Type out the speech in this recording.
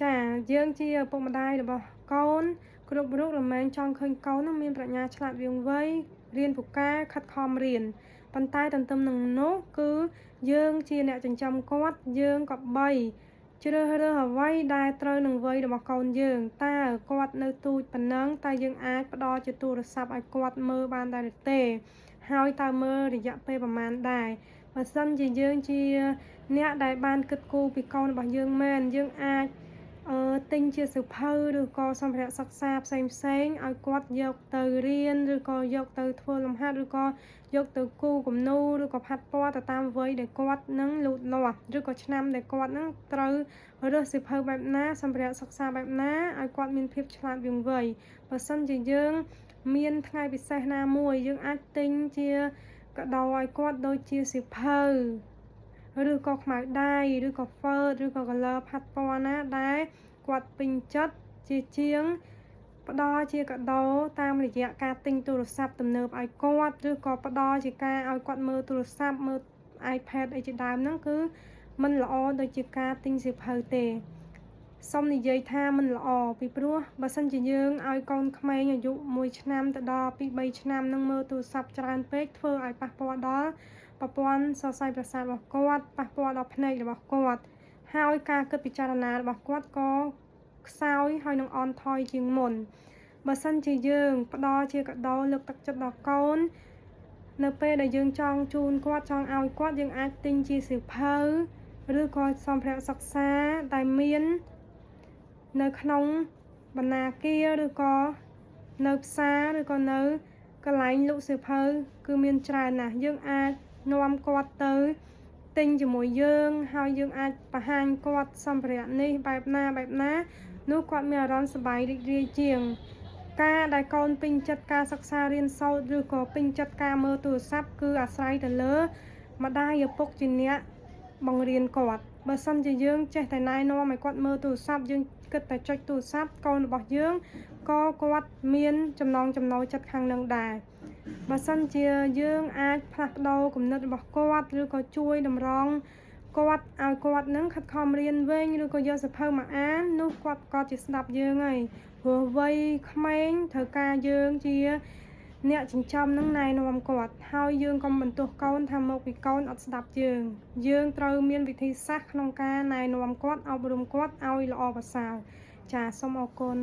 ចាយើងជាឪពុកម្ដាយរបស់កូនគ្រប់រូបរមែងចង់ឃើញកូននឹងមានប្រាជ្ញាឆ្លាតវាងវៃរៀនពូកែខិតខំរៀនប៉ុន្តែទន្ទឹមនឹងនោះគឺយើងជាអ្នកចិញ្ចឹមគាត់យើងក៏បីជ្រើសរើសអ្វីដែលត្រូវនឹងវ័យរបស់កូនយើងតើគាត់នៅទូចប៉ុណ្ណឹងតែយើងអាចផ្ដល់ជាទូរស័ព្ទឲ្យគាត់មើលបានដែរទេហើយតើមើលរយៈពេលប្រមាណដែរបើសិនជាយើងជាអ្នកដែលបានគិតគូរពីកូនរបស់យើងមែនយើងអាចទិញជាសៀវភៅឬក៏សម្ភារៈសិក្សាផ្សេងៗឲ្យគាត់យកទៅរៀនឬក៏យកទៅធ្វើលំហាត់ឬក៏យកទៅគូរគំនូរឬក៏ផាត់ពណ៌ទៅតាមវ័យដែលគាត់នឹងលូតលាស់ឬក៏ឆ្នាំដែលគាត់នឹងត្រូវរើសសៀវភៅបែបណាសម្ភារៈសិក្សាបែបណាឲ្យគាត់មានភាពឆ្លាតវាងវៃបើសិនជាយើងមានថ្ងៃពិសេសណាមួយយើងអាចទិញជាកាដូឲ្យគាត់ដូចជាសៀវភៅឬក៏ខ្មៅដៃឬក៏ហ្វឺតឬក៏ color ផាត់ពណ៌ណាដែលគាត់ពេញចិត្តជាជាងផ្ដល់ជាកាដូតាមរយៈការទិញទូរស័ព្ទទំនើបឲ្យគាត់ឬក៏ផ្ដល់ជាការឲ្យគាត់មើលទូរស័ព្ទមើល iPad អីជាដើមហ្នឹងគឺมันល្អដូចជាការទិញសៀវភៅទេសូមនិយាយថាมันល្អពីព្រោះបើសិនជាយើងឲ្យកូនក្មេងអាយុ1ឆ្នាំទៅដល់2 3ឆ្នាំនឹងមើលទូរស័ព្ទច្រើនពេកធ្វើឲ្យប៉ះពាល់ដល់ប្រព័ន្ធសរសៃប្រសាទរបស់គាត់ប៉ះពាល់ដល់ភ្នែករបស់គាត់ហើយការគិតពិចារណារបស់គាត់ក៏ខ្សោយហើយនឹងអន់ថយជាងមុនបើសិនជាយើងផ្ដល់ជាកាដូលើកទឹកចិត្តដល់កូននៅពេលដែលយើងចង់ជូនគាត់ចង់ឲ្យគាត់យើងអាចទិញជាសៀវភៅឬក៏សម្ភារៈសិក្សាដែលមាននៅក្នុងបណ្ណាគារឬក៏នៅផ្សារឬក៏នៅកន្លែងលក់សៀវភៅគឺមានច្រើនណាស់យើងអាចនាំគាត់ទៅទិញជាមួយយើងហើយយើងអាចបង្ហាញគាត់សម្ភារៈនេះបែបណានោះគាត់មានអារម្មណ៍សប្បាយរីករាយជាងការដែលកូនពេញចិត្តការសិក្សារៀនសូត្រឬក៏ពេញចិត្តការមើលទូរស័ព្ទគឺអាស្រ័យទៅលើម្ដាយឪពុកជាអ្នកបង្រៀនគាត់បើសិនជាយើងចេះតែណែនាំឲ្យគាត់មើលទូរស័ព្ទយើងគិតតែចុចទូរស័ព្ទកូនរបស់យើងក៏គាត់មានចំណង់ចំណូលចិត្តខាងនឹងដែរបើសិនជាយើងអាចផ្លាស់ប្ដូរគំនិតរបស់គាត់ឬក៏ជួយតម្រង់គាត់ឲ្យគាត់នឹងខិតខំរៀនវិញឬក៏យកសៀវភៅមកអាននោះគាត់ក៏ជាស្ដាប់យើងហើយព្រោះវ័យក្មេងត្រូវការយើងជាអ្នកចិញ្ចឹមនឹងណែនាំគាត់ហើយយើងកុំបន្ទោសកូនថាមកពីកូនអត់ស្ដាប់យើងត្រូវមានវិធីសាស្ត្រក្នុងការណែនាំគាត់អប់រំគាត់ឲ្យល្អប្រសើរចាសូមអរគុណ